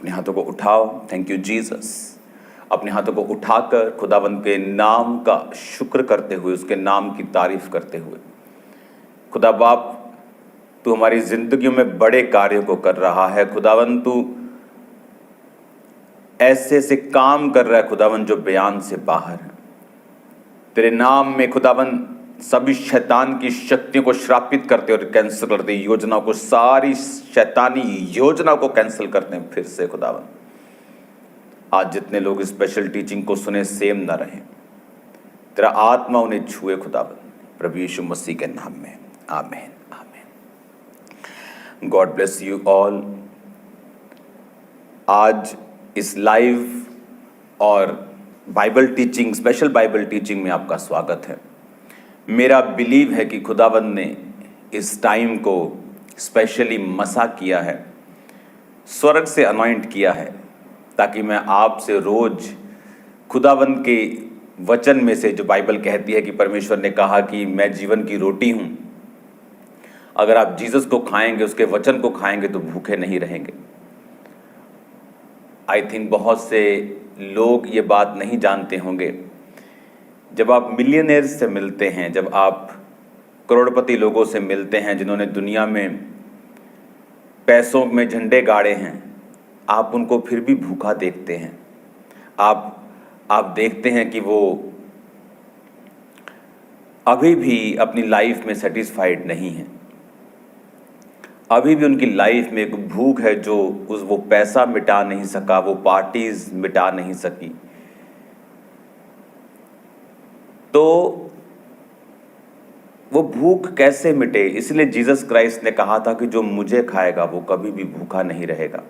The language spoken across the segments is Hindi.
अपने हाथों को उठाओ। Thank you Jesus. अपने हाथों को उठाकर खुदावंद के नाम का शुक्र करते हुए, उसके नाम की तारीफ करते हुए, खुदा बाप तू हमारी जिंदगियों में बड़े कार्यों को कर रहा है। खुदावंद तू ऐसे से काम कर रहा है खुदावंद जो बयान से बाहर है। तेरे नाम में खुदावंद सभी शैतान की शक्तियों को श्रापित करते और कैंसिल करते, योजनाओं को, सारी शैतानी योजनाओं को कैंसिल करते हैं फिर से खुदावंद। आज जितने लोग स्पेशल टीचिंग को सुने सेम ना रहे, तेरा आत्मा उन्हें छुए खुदावंद, प्रभु यीशु मसीह के नाम में, आमीन आमीन। God bless you all. आज इस लाइव और Bible teaching, special Bible teaching में आपका स्वागत है। मेरा बिलीव है कि खुदावंद ने इस टाइम को स्पेशली मसा किया है, स्वर्ग से अनॉइंट किया है, ताकि मैं आपसे रोज खुदावंद के वचन में से, जो बाइबल कहती है कि परमेश्वर ने कहा कि मैं जीवन की रोटी हूँ, अगर आप जीसस को खाएंगे, उसके वचन को खाएंगे तो भूखे नहीं रहेंगे। आई थिंक बहुत से लोग ये बात नहीं जानते होंगे। जब आप मिलियनेयर्स से मिलते हैं, जब आप करोड़पति लोगों से मिलते हैं जिन्होंने दुनिया में पैसों में झंडे गाड़े हैं, आप उनको फिर भी भूखा देखते हैं। आप देखते हैं कि वो अभी भी अपनी लाइफ में सेटिस्फाइड नहीं है। अभी भी उनकी लाइफ में एक भूख है जो वो पैसा मिटा नहीं सका, वो पार्टीज मिटा नहीं सकी। तो वो भूख कैसे मिटे? इसलिए जीसस क्राइस्ट ने कहा था कि जो मुझे खाएगा वो कभी भी भूखा नहीं रहेगा।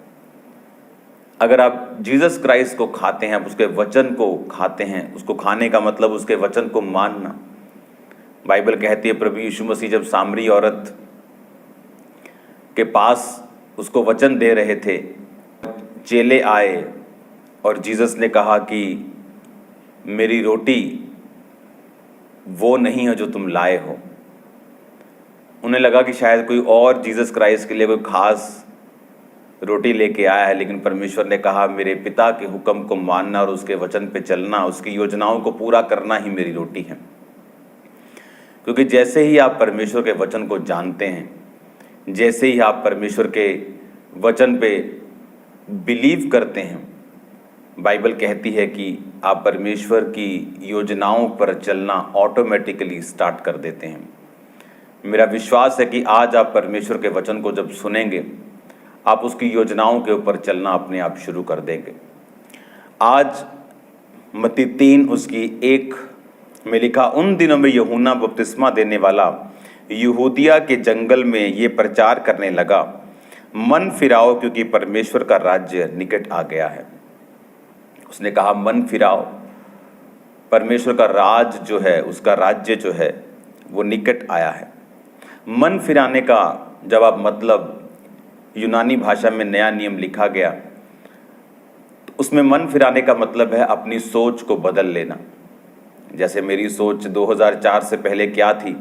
अगर आप जीसस क्राइस्ट को खाते हैं, आप उसके वचन को खाते हैं, उसको खाने का मतलब उसके वचन को मानना। बाइबल कहती है प्रभु यीशु मसीह जब सामरी औरत के पास उसको वचन दे रहे थे, चेले आए और जीसस ने कहा कि मेरी रोटी वो नहीं है जो तुम लाए हो। उन्हें लगा कि शायद कोई और जीसस क्राइस्ट के लिए कोई खास रोटी लेके आया है, लेकिन परमेश्वर ने कहा मेरे पिता के हुक्म को मानना और उसके वचन पे चलना, उसकी योजनाओं को पूरा करना ही मेरी रोटी है। क्योंकि जैसे ही आप परमेश्वर के वचन को जानते हैं, जैसे ही आप परमेश्वर के वचन पे बिलीव करते हैं, बाइबल कहती है कि आप परमेश्वर की योजनाओं पर चलना ऑटोमेटिकली स्टार्ट कर देते हैं। मेरा विश्वास है कि आज आप परमेश्वर के वचन को जब सुनेंगे, आप उसकी योजनाओं के ऊपर चलना अपने आप शुरू कर देंगे। आज मत्ती 3 उसकी 1 में लिखा, उन दिनों में यूहन्ना बपतिस्मा देने वाला यहूदिया के जंगल में ये प्रचार करने लगा, मन फिराओ क्योंकि परमेश्वर का राज्य निकट आ गया है। उसने कहा मन फिराओ, परमेश्वर का राज जो है, उसका राज्य जो है वो निकट आया है। मन फिराने का जब आप मतलब यूनानी भाषा में नया नियम लिखा गया, तो उसमें मन फिराने का मतलब है अपनी सोच को बदल लेना। जैसे मेरी सोच 2004 से पहले क्या थी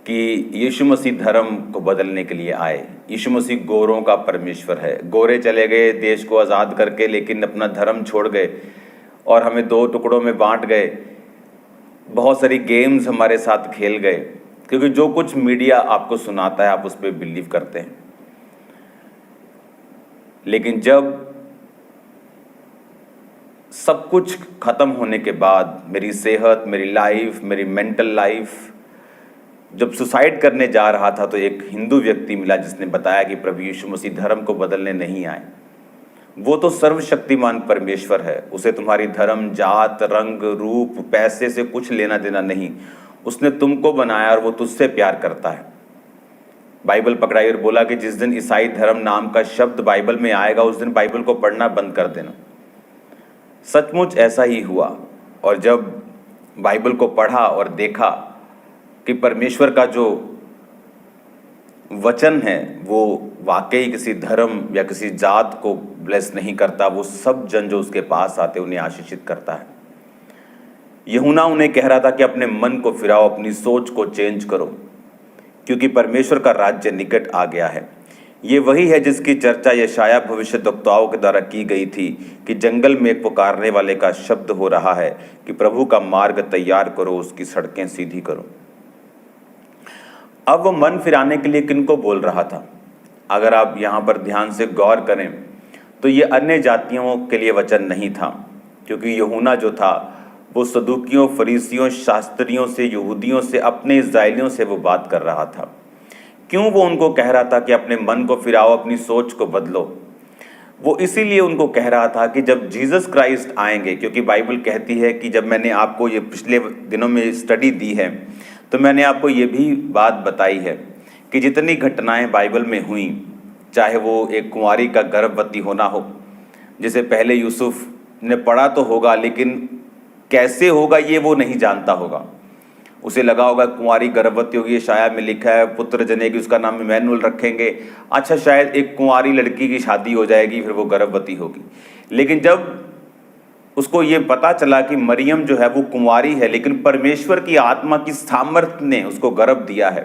कि यीशु मसीह धर्म को बदलने के लिए आए। यीशु मसीह गोरों का परमेश्वर है। गोरे चले गए देश को आज़ाद करके, लेकिन अपना धर्म छोड़ गए और हमें 2 टुकड़ों में बांट गए। बहुत सारी गेम्स हमारे साथ खेल गए, क्योंकि जो कुछ मीडिया आपको सुनाता है आप उस पर बिलीव करते हैं। लेकिन जब सब कुछ खत्म होने के बाद, मेरी सेहत, मेरी लाइफ, मेरी मेंटल लाइफ, जब सुसाइड करने जा रहा था, तो एक हिंदू व्यक्ति मिला जिसने बताया कि प्रभु यीशु मसीह धर्म को बदलने नहीं आए। वो तो सर्वशक्तिमान परमेश्वर है, उसे तुम्हारी धर्म, जात, रंग, रूप, पैसे से कुछ लेना देना नहीं। उसने तुमको बनाया और वो तुझसे प्यार करता है। बाइबल पकड़ाई और बोला कि जिस दिन ईसाई धर्म नाम का शब्द बाइबल में आएगा, उस दिन बाइबल को पढ़ना बंद कर देना। सचमुच ऐसा ही हुआ। और जब बाइबल को पढ़ा और देखा कि परमेश्वर का जो वचन है वो वाकई किसी धर्म या किसी जात को ब्लेस नहीं करता, वो सब जन जो उसके पास आते उन्हें आशीषित करता है। यूहन्ना उन्हें कह रहा था कि अपने मन को फिराओ, अपनी सोच को चेंज करो, क्योंकि परमेश्वर का राज्य निकट आ गया है। ये वही है जिसकी चर्चा यशाया भविष्यद्वक्ताओं के द्वारा की गई थी कि जंगल में एक पुकारने वाले का शब्द हो रहा है कि प्रभु का मार्ग तैयार करो, उसकी सड़कें सीधी करो। अब वो मन फिराने के लिए किनको बोल रहा था? अगर आप यहाँ पर ध्यान से गौर करें तो ये अन्य जातियों के लिए वचन नहीं था, क्योंकि यूहन्ना जो था वो सदूकियों, फरीसियों, शास्त्रियों से, यहूदियों से, अपने इस्राएलियों से वो बात कर रहा था। क्यों वो उनको कह रहा था कि अपने मन को फिराओ, अपनी सोच को बदलो? वो इसीलिए उनको कह रहा था कि जब जीसस क्राइस्ट आएंगे, क्योंकि बाइबल कहती है कि जब मैंने आपको ये पिछले दिनों में स्टडी दी है तो मैंने आपको ये भी बात बताई है कि जितनी घटनाएं बाइबल में हुई, चाहे वो एक कुंवारी का गर्भवती होना हो, जिसे पहले यूसुफ ने पढ़ा तो होगा लेकिन कैसे होगा ये वो नहीं जानता होगा। उसे लगा होगा कुंवारी गर्भवती होगी, शायद में लिखा है पुत्र जनेगी, उसका नाम इमैनुअल रखेंगे। अच्छा, शायद एक कुंवारी लड़की की शादी हो जाएगी, फिर वो गर्भवती होगी। लेकिन जब उसको ये पता चला कि मरियम जो है वो कुंवारी है, लेकिन परमेश्वर की आत्मा की सामर्थ्य ने उसको गर्भ दिया है,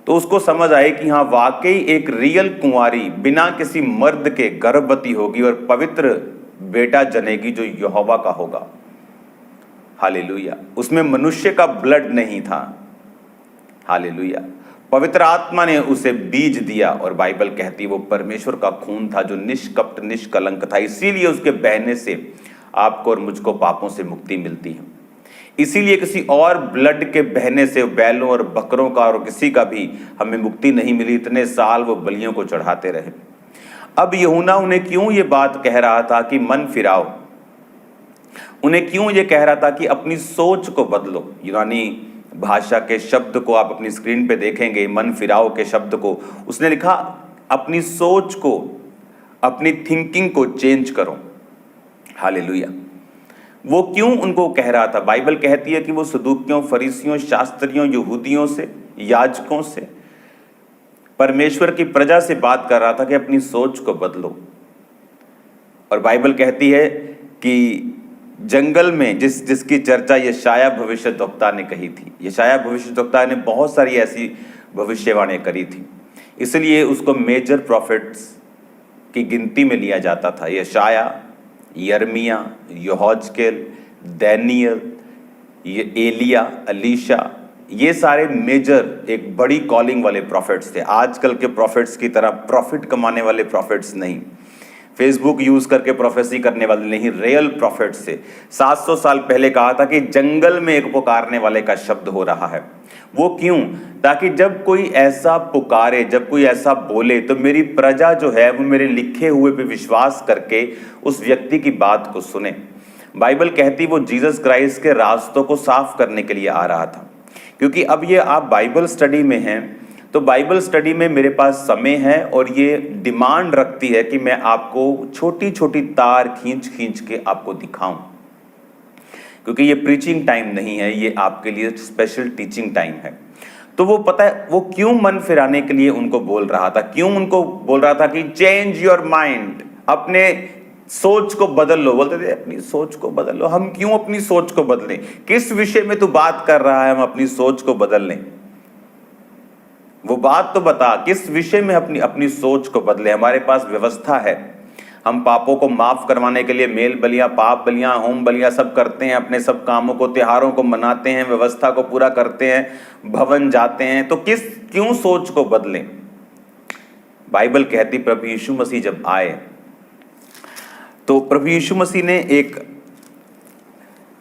तो उसको समझ आए कि हाँ, वाकई एक रियल कुंवारी बिना किसी मर्द के गर्भवती होगी और पवित्र बेटा जनेगी जो यहोवा का होगा। हालेलुया। उसमें मनुष्य का ब्लड नहीं था। हालेलुया। पवित्र आत्मा ने उसे बीज दिया और बाइबल कहती है वो परमेश्वर का खून था जो निष्कपट निष्कलंक था। इसीलिए उसके बहने से आपको और मुझको पापों से मुक्ति मिलती है। इसीलिए किसी और ब्लड के बहने से, बैलों और बकरों का और किसी का भी हमें मुक्ति नहीं मिली। इतने साल वो बलियों को चढ़ाते रहे। अब यूहन्ना उन्हें क्यों ये बात कह रहा था कि मन फिराओ? उन्हें क्यों ये कह रहा था कि अपनी सोच को बदलो? यूनानी भाषा के शब्द को आप अपनी स्क्रीन पे देखेंगे, मन फिराओ के शब्द को उसने लिखा अपनी सोच को, अपनी थिंकिंग को चेंज करो। हालेलुया। वो क्यों उनको कह रहा था? बाइबल कहती है कि वो सदूकियों, फरीसियों, शास्त्रियों, यहूदियों से, याजकों से, परमेश्वर की प्रजा से बात कर रहा था कि अपनी सोच को बदलो। और बाइबल कहती है कि जंगल में जिसकी चर्चा यशाया भविष्यद्वक्ता ने कही थी। यशाया भविष्यद्वक्ता ने बहुत सारी ऐसी भविष्यवाणी करी थी, इसलिए उसको मेजर प्रॉफिट्स की गिनती में लिया जाता था। यशाया, यर्मिया, यहोजकेल, दानियल, ये एलिया, अलीशा, ये सारे मेजर एक बड़ी कॉलिंग वाले प्रॉफिट्स थे। आजकल के प्रॉफिट्स की तरह प्रॉफिट कमाने वाले प्रॉफिट्स नहीं, फेसबुक यूज करके प्रोफेसी करने वाले नहीं, रियल प्रॉफिट से। 700 साल पहले कहा था कि जंगल में एक पुकारने वाले का शब्द हो रहा है। वो क्यों? ताकि जब कोई ऐसा पुकारे, जब कोई ऐसा बोले, तो मेरी प्रजा जो है वो मेरे लिखे हुए पे विश्वास करके उस व्यक्ति की बात को सुने। बाइबल कहती वो जीसस क्राइस्ट के रास्तों को साफ करने के लिए आ रहा था। क्योंकि अब ये आप बाइबल स्टडी में हैं, तो बाइबल स्टडी में मेरे पास समय है और ये डिमांड रखती है कि मैं आपको छोटी छोटी तार खींच खींच के आपको दिखाऊं, क्योंकि ये प्रीचिंग टाइम नहीं है, ये आपके लिए स्पेशल टीचिंग टाइम है। तो वो पता है वो क्यों मन फिराने के लिए उनको बोल रहा था, क्यों उनको बोल रहा था कि चेंज योर माइंड, अपने सोच को बदल लो। बोलते थे अपनी सोच को बदल लो। हम क्यों अपनी सोच को बदलें? किस विषय में तू बात कर रहा है हम अपनी सोच को बदल लें? वो बात तो बता, किस विषय में अपनी सोच को बदले। हमारे पास व्यवस्था है, हम पापों को माफ करवाने के लिए मेल बलियां, पाप बलियां, होम बलियां सब करते हैं, अपने सब कामों को, त्योहारों को मनाते हैं, व्यवस्था को पूरा करते हैं, भवन जाते हैं। तो क्यों सोच को बदलें? बाइबल कहती प्रभु यीशु मसीह जब आए तो प्रभु यीशु मसीह ने एक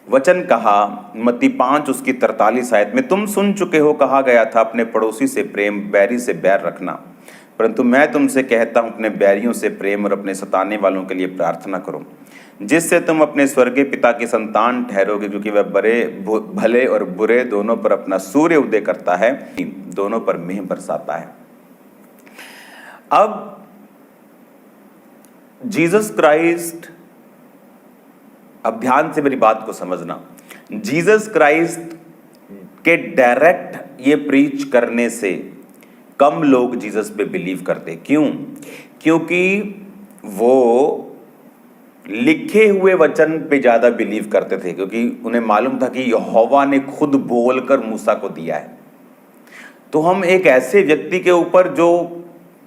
वचन कहा, मत्ती 5 उसकी 43 आयत में, तुम सुन चुके हो कहा गया था अपने पड़ोसी से प्रेम, बैरी से बैर रखना, परंतु मैं तुमसे कहता हूं अपने बैरियों से प्रेम और अपने सताने वालों के लिए प्रार्थना करो, जिससे तुम अपने स्वर्गीय पिता की संतान ठहरोगे, क्योंकि वह भले और बुरे दोनों पर अपना सूर्य उदय करता है, दोनों पर मेह बरसाता है। अब जीसस क्राइस्ट, अब ध्यान से मेरी बात को समझना, जीसस क्राइस्ट के डायरेक्ट ये प्रीच करने से कम लोग जीसस पे बिलीव करते। क्यों? क्योंकि वो लिखे हुए वचन पे ज्यादा बिलीव करते थे, क्योंकि उन्हें मालूम था कि यहोवा ने खुद बोलकर मूसा को दिया है। तो हम एक ऐसे व्यक्ति के ऊपर जो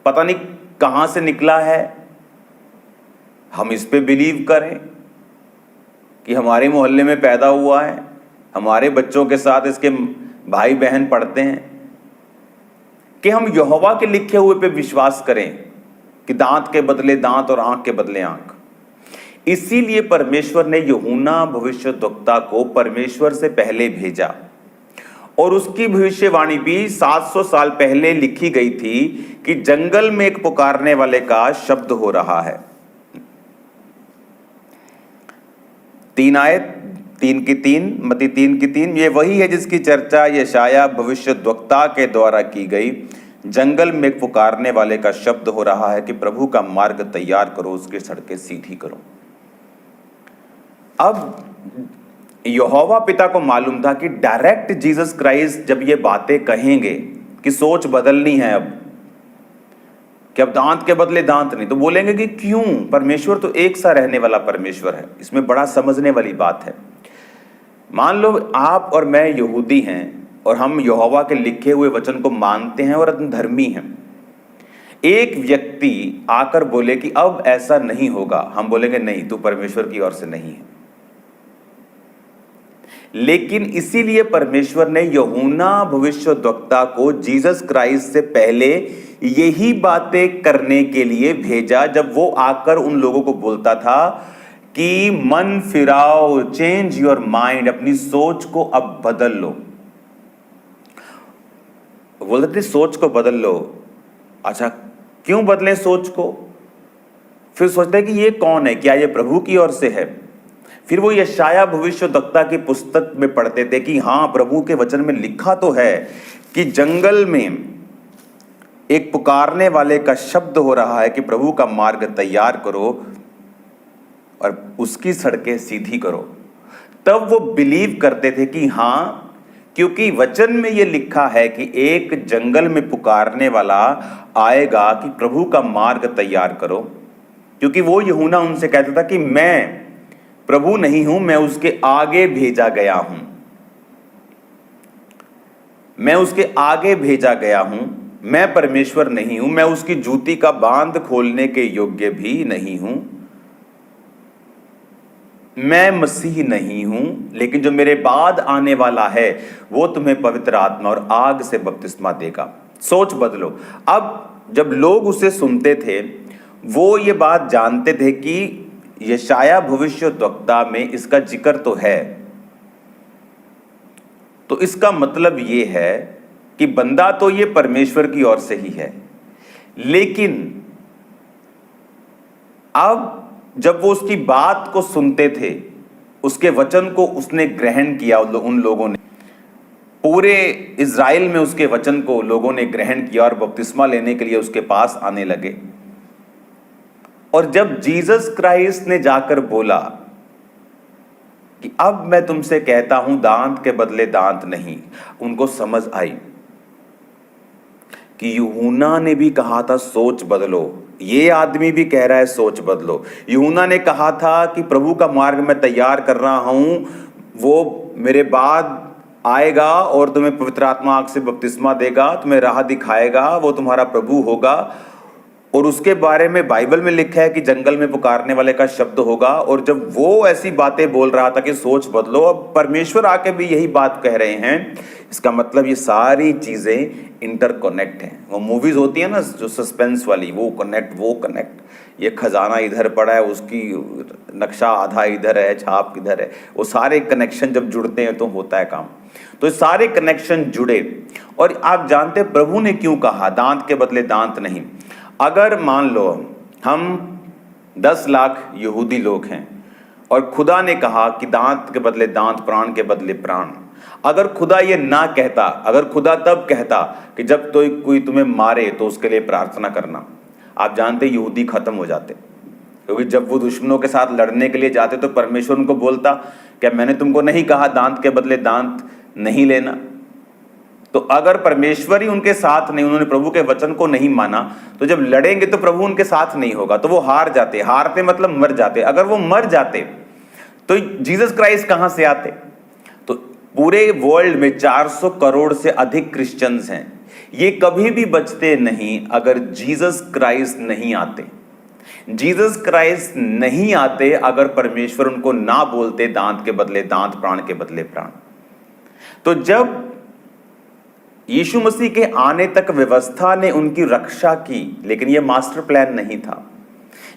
पता नहीं कहां से निकला है, हम इस पे बिलीव करें कि हमारे मोहल्ले में पैदा हुआ है, हमारे बच्चों के साथ इसके भाई बहन पढ़ते हैं, कि हम यहोवा के लिखे हुए पे विश्वास करें कि दांत के बदले दांत और आंख के बदले आंख। इसीलिए परमेश्वर ने यूहन्ना भविष्यद्वक्ता को परमेश्वर से पहले भेजा, और उसकी भविष्यवाणी भी 700 साल पहले लिखी गई थी कि जंगल में एक पुकारने वाले का शब्द हो रहा है। 3 आयत 3 की 3, मत्ती 3 की 3, ये वही है जिसकी चर्चा यशाया भविष्यद्वक्ता के द्वारा की गई। जंगल में एक पुकारने वाले का शब्द हो रहा है कि प्रभु का मार्ग तैयार करो, उसकी सड़कें सीधी करो। अब यहोवा पिता को मालूम था कि डायरेक्ट जीसस क्राइस्ट जब ये बातें कहेंगे कि सोच बदलनी है, अब कि अब दांत के बदले दांत नहीं, तो बोलेंगे कि क्यों, परमेश्वर तो एक सा रहने वाला परमेश्वर है। इसमें बड़ा समझने वाली बात है। मान लो आप और मैं यहूदी हैं और हम यहोवा के लिखे हुए वचन को मानते हैं और धर्मी हैं। एक व्यक्ति आकर बोले कि अब ऐसा नहीं होगा, हम बोलेंगे नहीं, तू परमेश्वर की ओर से नहीं है। लेकिन इसीलिए परमेश्वर ने यूहन्ना भविष्यद्वक्ता को जीसस क्राइस्ट से पहले यही बातें करने के लिए भेजा, जब वो आकर उन लोगों को बोलता था कि मन फिराओ, चेंज योर माइंड, अपनी सोच को अब बदल लो। बोलते थे सोच को बदल लो। अच्छा, क्यों बदलें सोच को? फिर सोचते हैं कि ये कौन है, क्या ये प्रभु की ओर से है? फिर वो यशाया भविष्यद्वक्ता की पुस्तक में पढ़ते थे कि हाँ, प्रभु के वचन में लिखा तो है कि जंगल में एक पुकारने वाले का शब्द हो रहा है कि प्रभु का मार्ग तैयार करो और उसकी सड़कें सीधी करो। तब वो बिलीव करते थे कि हाँ, क्योंकि वचन में ये लिखा है कि एक जंगल में पुकारने वाला आएगा कि प्रभु का मार्ग तैयार करो। क्योंकि वो यूहन्ना उनसे कहता था कि मैं प्रभु नहीं हूं, मैं उसके आगे भेजा गया हूं, मैं उसके आगे भेजा गया हूं, मैं परमेश्वर नहीं हूं, मैं उसकी जूती का बांध खोलने के योग्य भी नहीं हूं, मैं मसीह नहीं हूं, लेकिन जो मेरे बाद आने वाला है वो तुम्हें पवित्र आत्मा और आग से बपतिस्मा देगा। सोच बदलो। अब जब लोग उसे सुनते थे, वो ये बात जानते थे कि यशाया भविष्यद्वक्ता में इसका जिक्र तो है, तो इसका मतलब ये है कि बंदा तो ये परमेश्वर की ओर से ही है। लेकिन अब जब वो उसकी बात को सुनते थे, उसके वचन को उसने ग्रहण किया, उन लोगों ने, पूरे इज़राइल में उसके वचन को लोगों ने ग्रहण किया और बपतिस्मा लेने के लिए उसके पास आने लगे। और जब जीसस क्राइस्ट ने जाकर बोला कि अब मैं तुमसे कहता हूं दांत के बदले दांत नहीं, उनको समझ आई कि यूहन्ना ने भी कहा था सोच बदलो, ये आदमी भी कह रहा है सोच बदलो। यूहन्ना ने कहा था कि प्रभु का मार्ग मैं तैयार कर रहा हूं, वो मेरे बाद आएगा और तुम्हें पवित्र आत्मा आग से बपतिस्मा देगा, तुम्हें राह दिखाएगा, वो तुम्हारा प्रभु होगा। और उसके बारे में बाइबल में लिखा है कि जंगल में पुकारने वाले का शब्द होगा। और जब वो ऐसी बातें बोल रहा था कि सोच बदलो, अब परमेश्वर आके भी यही बात कह रहे हैं। इसका मतलब ये सारी चीजें इंटरकनेक्ट हैं। वो मूवीज होती है ना जो सस्पेंस वाली, वो कनेक्ट, ये खजाना इधर पड़ा है, उसकी नक्शा आधा इधर है, छाप किधर है, वो सारे कनेक्शन जब जुड़ते हैं तो होता है काम। तो ये सारे कनेक्शन जुड़े। और आप जानते हैं प्रभु ने क्यों कहा दांत के बदले दांत नहीं? अगर मान लो हम 10 लाख यहूदी लोग हैं और खुदा ने कहा कि दांत के बदले दांत, प्राण के बदले प्राण, अगर खुदा ये ना कहता, अगर खुदा तब कहता कि जब तो कोई तुम्हें मारे तो उसके लिए प्रार्थना करना, आप जानते यहूदी खत्म हो जाते। क्योंकि जब वो दुश्मनों के साथ लड़ने के लिए जाते तो परमेश्वर उनको बोलता, क्या मैंने तुमको नहीं कहा दांत के बदले दांत नहीं लेना? तो अगर परमेश्वर ही उनके साथ नहीं, उन्होंने प्रभु के वचन को नहीं माना, तो जब लड़ेंगे तो प्रभु उनके साथ नहीं होगा, तो वो हार जाते। हारते मतलब मर जाते। अगर वो मर जाते तो जीसस क्राइस्ट कहां से आते? तो पूरे वर्ल्ड में 400 करोड़ से अधिक क्रिश्चियंस हैं। ये कभी भी बचते नहीं अगर जीसस क्राइस्ट नहीं आते। जीसस क्राइस्ट नहीं आते अगर परमेश्वर उनको ना बोलते दांत के बदले दांत, प्राण के बदले प्राण। तो जब यीशु मसीह के आने तक व्यवस्था ने उनकी रक्षा की, लेकिन यह मास्टर प्लान नहीं था।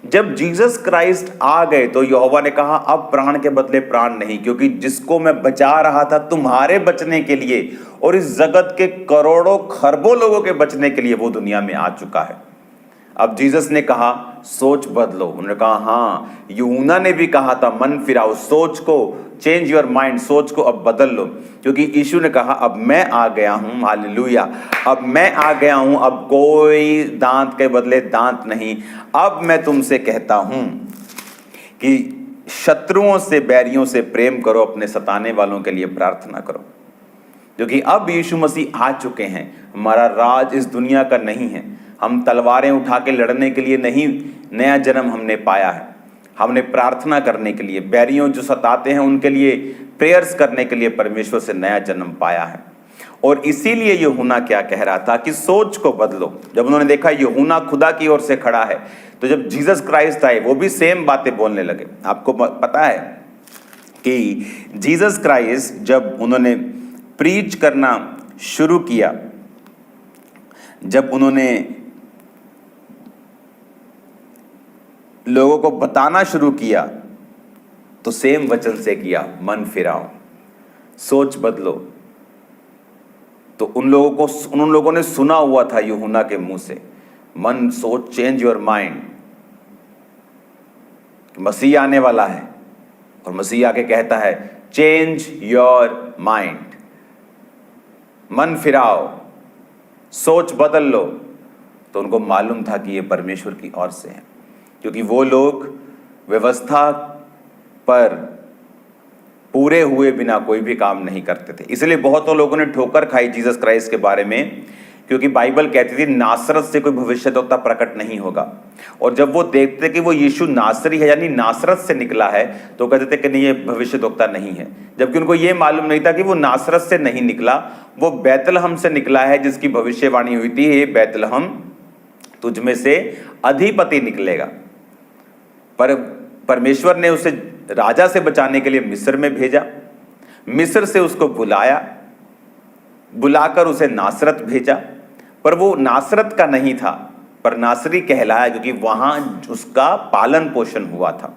जब जीसस क्राइस्ट आ गए तो यहोवा ने कहा अब प्राण के बदले प्राण नहीं, क्योंकि जिसको मैं बचा रहा था तुम्हारे बचने के लिए और इस जगत के करोड़ों खरबों लोगों के बचने के लिए, वो दुनिया में आ चुका है। अब जीसस ने कहा सोच बदलो। उन्होंने कहा हाँ, यूहन्ना ने भी कहा था मन फिराओ, सोच को चेंज योर माइंड, सोच को अब बदल लो, क्योंकि यीशु ने कहा अब मैं आ गया हूं, हालेलुया, अब मैं आ गया हूं, अब कोई दांत के बदले दांत नहीं। अब मैं तुमसे कहता हूं कि शत्रुओं से, बैरियों से प्रेम करो, अपने सताने वालों के लिए प्रार्थना करो, क्योंकि अब यीशु मसीह आ चुके हैं। हमारा राज इस दुनिया का नहीं है। हम तलवारें उठा के लड़ने के लिए नहीं नया जन्म हमने पाया है, हमने प्रार्थना करने के लिए, बैरियों जो सताते हैं उनके लिए प्रेयर्स करने के लिए परमेश्वर से नया जन्म पाया है। और इसीलिए यूहन्ना क्या कह रहा था कि सोच को बदलो। जब उन्होंने देखा यूहन्ना खुदा की ओर से खड़ा है, तो जब जीसस क्राइस्ट आए वो भी सेम बातें बोलने लगे। आपको पता है कि जीसस क्राइस्ट जब उन्होंने प्रीच करना शुरू किया, जब उन्होंने लोगों को बताना शुरू किया, तो सेम वचन से किया, मन फिराओ, सोच बदलो। तो उन लोगों ने सुना हुआ था यूहन्ना के मुंह से, मन, सोच, चेंज योर माइंड, मसीह आने वाला है। और मसीह आके कहता है चेंज योर माइंड, मन फिराओ, सोच बदल लो। तो उनको मालूम था कि ये परमेश्वर की ओर से है, क्योंकि वो लोग व्यवस्था पर पूरे हुए बिना कोई भी काम नहीं करते थे। इसलिए बहुतों लोगों ने ठोकर खाई जीसस क्राइस्ट के बारे में, क्योंकि बाइबल कहती थी नासरत से कोई भविष्यद्वक्ता प्रकट नहीं होगा। और जब वो देखते कि वो यीशु नासरी है, यानी नासरत से निकला है, तो कहते थे कि नहीं, ये भविष्यद्वक्ता नहीं है। जबकि उनको ये मालूम नहीं था कि वो नासरत से नहीं निकला, वो बैतलहम से निकला है, जिसकी भविष्यवाणी हुई थी, ये बैतलहम तुझ में से अधिपति निकलेगा। पर परमेश्वर ने उसे राजा से बचाने के लिए मिस्र में भेजा, मिस्र से उसको बुलाकर उसे नासरत भेजा। पर वो नासरत का नहीं था, पर नासरी कहलाया, क्योंकि वहां उसका पालन पोषण हुआ था।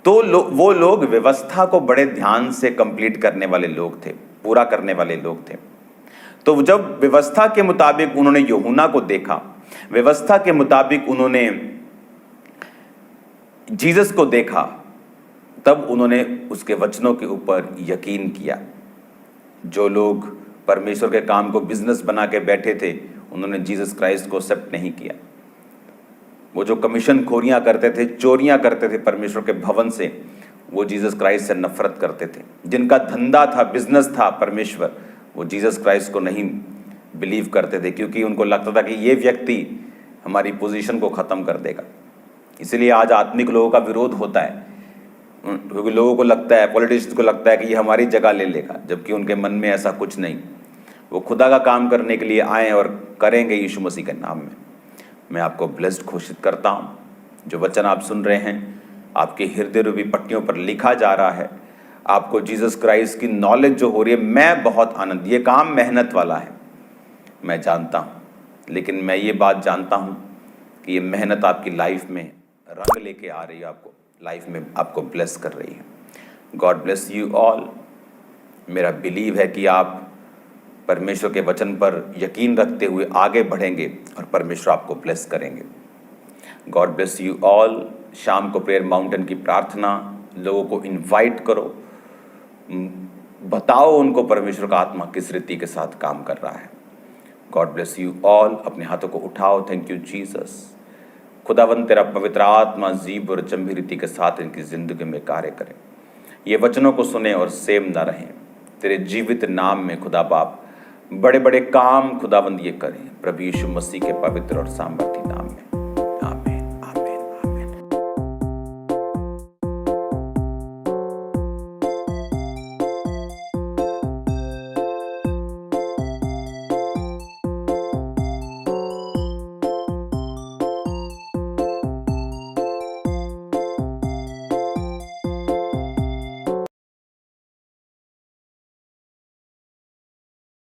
तो वो लोग व्यवस्था को बड़े ध्यान से कंप्लीट करने वाले लोग थे, पूरा करने वाले लोग थे। तो जब व्यवस्था के मुताबिक उन्होंने यूहन्ना को देखा, व्यवस्था के मुताबिक उन्होंने जीसस को देखा, तब उन्होंने उसके वचनों के ऊपर यकीन किया। जो लोग परमेश्वर के काम को बिजनेस बना के बैठे थे, उन्होंने जीसस क्राइस्ट को एक्सेप्ट नहीं किया। वो जो कमीशन खोरियां करते थे, चोरियां करते थे परमेश्वर के भवन से, वो जीसस क्राइस्ट से नफरत करते थे। जिनका धंधा था, बिजनेस था परमेश्वर, वो जीसस क्राइस्ट को नहीं बिलीव करते थे, क्योंकि उनको लगता था कि ये व्यक्ति हमारी पोजीशन को ख़त्म कर देगा। इसलिए आज आत्मिक लोगों का विरोध होता है, क्योंकि लोगों को लगता है, पॉलिटिशियंस को लगता है कि ये हमारी जगह ले लेगा, जबकि उनके मन में ऐसा कुछ नहीं। वो खुदा का काम करने के लिए आए और करेंगे यीशु मसीह के नाम में। मैं आपको ब्लेस्ड घोषित करता हूँ। जो वचन आप सुन रहे हैं, आपके हृदय रूपी पट्टियों पर लिखा जा रहा है। आपको जीसस क्राइस्ट की नॉलेज जो हो रही है, मैं बहुत आनंद, ये काम मेहनत वाला है, मैं जानता हूँ, लेकिन मैं ये बात जानता हूँ कि ये मेहनत आपकी लाइफ में रंग लेके आ रही है, आपको लाइफ में आपको ब्लेस कर रही है। God bless you all. मेरा बिलीव है कि आप परमेश्वर के वचन पर यकीन रखते हुए आगे बढ़ेंगे और परमेश्वर आपको ब्लेस करेंगे। God bless you all. शाम को प्रेयर माउंटेन की प्रार्थना, लोगों को इनवाइट करो, बताओ उनको परमेश्वर का आत्मा किस रीति के साथ काम कर रहा है। God bless you all. अपने हाथों को उठाओ। Thank you Jesus. खुदावन तेरा पवित्र आत्मा जीव और चंबी रीति के साथ इनकी जिंदगी में कार्य करे। ये वचनों को सुने और सेम ना रहें। तेरे जीवित नाम में खुदा बाप बड़े बड़े काम खुदावंद ये करें, प्रभु यीशु मसीह के पवित्र और सामर्थी नाम में।